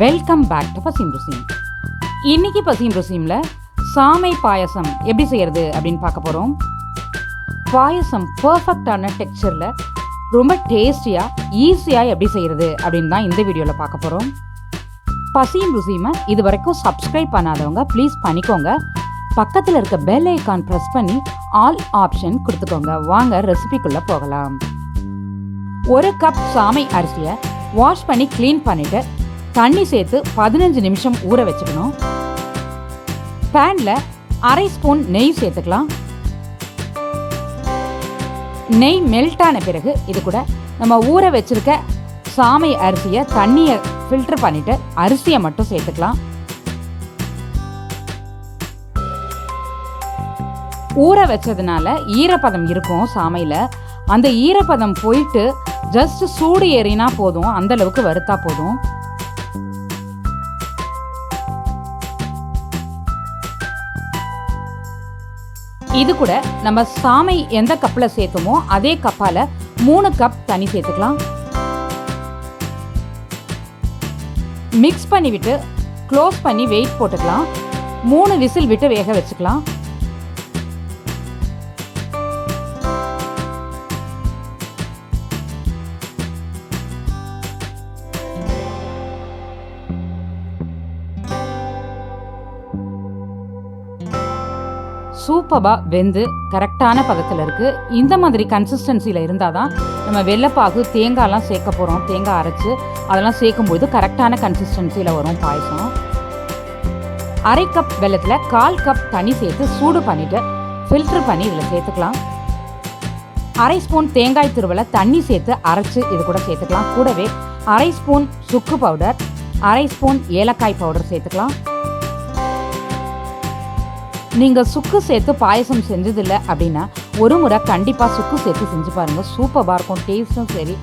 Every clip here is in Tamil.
Welcome back to Paschim ருசிம். இன்னைக்கு பசிம் ருசிமில் சாமை பாயசம் எப்படி செய்கிறது அப்படின்னு பார்க்க போகிறோம். பாயசம் பர்ஃபெக்டான டெக்ஸ்சரில் ரொம்ப டேஸ்டியாக ஈஸியாக எப்படி செய்கிறது அப்படின்னு தான் இந்த வீடியோவில் பார்க்க போகிறோம். பசிம் ருசிமை இது வரைக்கும் சப்ஸ்கிரைப் பண்ணாதவங்க ப்ளீஸ் பண்ணிக்கோங்க. பக்கத்தில் இருக்க பெல் ஐக்கான் ப்ரெஸ் பண்ணி ஆல் ஆப்ஷன் கொடுத்துக்கோங்க. வாங்க ரெசிபிக்குள்ளே போகலாம். ஒரு கப் சாமை அரிசியை வாஷ் பண்ணி க்ளீன் பண்ணிவிட்டு தண்ணி சேர்த்து 15 நிமிஷம் ஊற வச்சுக்கணும். பேனில் அரை ஸ்பூன் நெய் சேர்த்துக்கலாம். நெய் மெல்ட் ஆன பிறகு இது கூட நம்ம ஊற வச்சிருக்க சாமை அரிசியை தண்ணியை ஃபில்டர் பண்ணிவிட்டு அரிசியை மட்டும் சேர்த்துக்கலாம். ஊற வச்சதுனால ஈரப்பதம் இருக்கும் சாமையில். அந்த ஈரப்பதம் போயிட்டு ஜஸ்ட் சூடு ஏறினா போதும், அந்தளவுக்கு வறுத்தா போதும். இது கூட நம்ம சாமை எந்த கப்பில் சேர்த்தோமோ அதே கப்பால் 3 கப் தண்ணி சேர்த்துக்கலாம். மிக்ஸ் பண்ணிவிட்டு க்ளோஸ் பண்ணி வெயிட் போட்டுக்கலாம். 3 விசில் விட்டு வேக வச்சுக்கலாம். சூப்பராக வெந்து கரெக்டான பதத்தில் இருக்குது. இந்த மாதிரி கன்சிஸ்டன்சியில் இருந்தால் தான் நம்ம வெள்ளைப்பாகு தேங்காய்லாம் சேர்க்க போகிறோம். தேங்காய் அரைச்சி அதெல்லாம் சேர்க்கும்போது கரெக்டான கன்சிஸ்டன்சியில் வரும் பாயசம். அரை கப் வெல்லத்தில் 1/4 கப் தண்ணி சேர்த்து சூடு பண்ணிவிட்டு ஃபில்டர் பண்ணி இதில் சேர்த்துக்கலாம். அரை ஸ்பூன் தேங்காய் துருவலை தண்ணி சேர்த்து அரைச்சி இது கூட சேர்த்துக்கலாம். கூடவே அரை ஸ்பூன் சுக்கு பவுடர், அரை ஸ்பூன் ஏலக்காய் பவுடர் சேர்த்துக்கலாம். நீங்கள் சுக்கு சேர்த்து பாயசம் செஞ்சதில்லை அப்படின்னா ஒரு முறை கண்டிப்பாக சுக்கு சேர்த்து செஞ்சு பாருங்கள். சூப்பராக இருக்கும். டேஸ்ட்டும் சரி,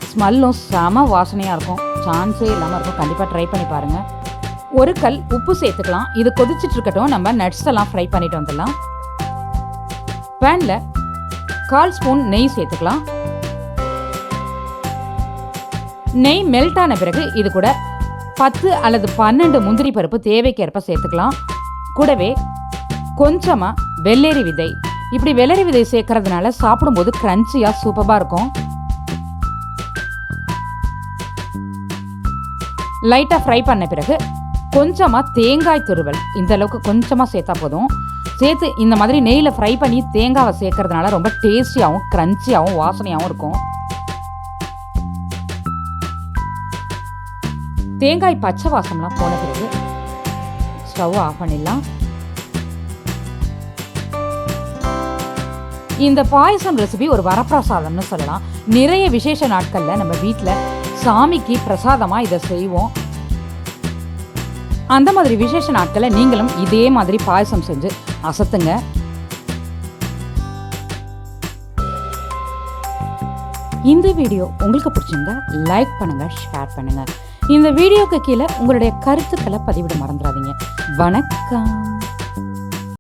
ஸ்மெல்லும் செம வாசனையாக இருக்கும். சான்ஸே இல்லாமல் இருக்கும். கண்டிப்பாக ட்ரை பண்ணி பாருங்கள். ஒரு கல் உப்பு சேர்த்துக்கலாம். இது கொதிச்சுட்டு இருக்கட்டும், நம்ம நட்ஸ் எல்லாம் ஃப்ரை பண்ணிட்டு வந்துடலாம். பேனில் 1/4 ஸ்பூன் நெய் சேர்த்துக்கலாம். நெய் மெல்ட் ஆன பிறகு இது கூட 10 அல்லது 12 முந்திரி பருப்பு தேவைக்கேற்ப சேர்த்துக்கலாம். கூடவே கொஞ்சமாக வெள்ளரி விதை. இப்படி வெள்ளரி விதை சேர்க்கறதுனால சாப்பிடும்போது கிரன்ச்சியாக சூப்பராக இருக்கும். லைட்டாக ஃப்ரை பண்ண பிறகு கொஞ்சமாக தேங்காய் துருவல், இந்த அளவுக்கு கொஞ்சமாக சேர்த்தா போதும். சேர்த்து இந்த மாதிரி நெய்யில் ஃப்ரை பண்ணி தேங்காவை சேர்க்கறதுனால ரொம்ப டேஸ்டியாகவும் கிரன்ச்சியாகவும் வாசனையாகவும் இருக்கும். தேங்காய் பச்சை வாசம்லாம் போன பிறகு ஸ்டவ் ஆஃப் பண்ணிடலாம். இந்த பாயசம் ரெசிபி ஒரு வரப்பிரசாதம்னு சொல்லலாம். நிறைய விசேஷ நாட்களில் நம்ம வீட்டில் சாமிக்கு பிரசாதமாக இதை செய்வோம். அந்த மாதிரி விசேஷ நாட்களில் நீங்களும் இதே மாதிரி பாயசம் செஞ்சு அசத்துங்க. இந்த வீடியோ உங்களுக்கு பிடிச்சிருந்தா லைக் பண்ணுங்க, ஷேர் பண்ணுங்க. இந்த வீடியோக்கு கீழே உங்களுடைய கருத்துக்களை பதிவிட மறந்துடாதீங்க. வணக்கம்.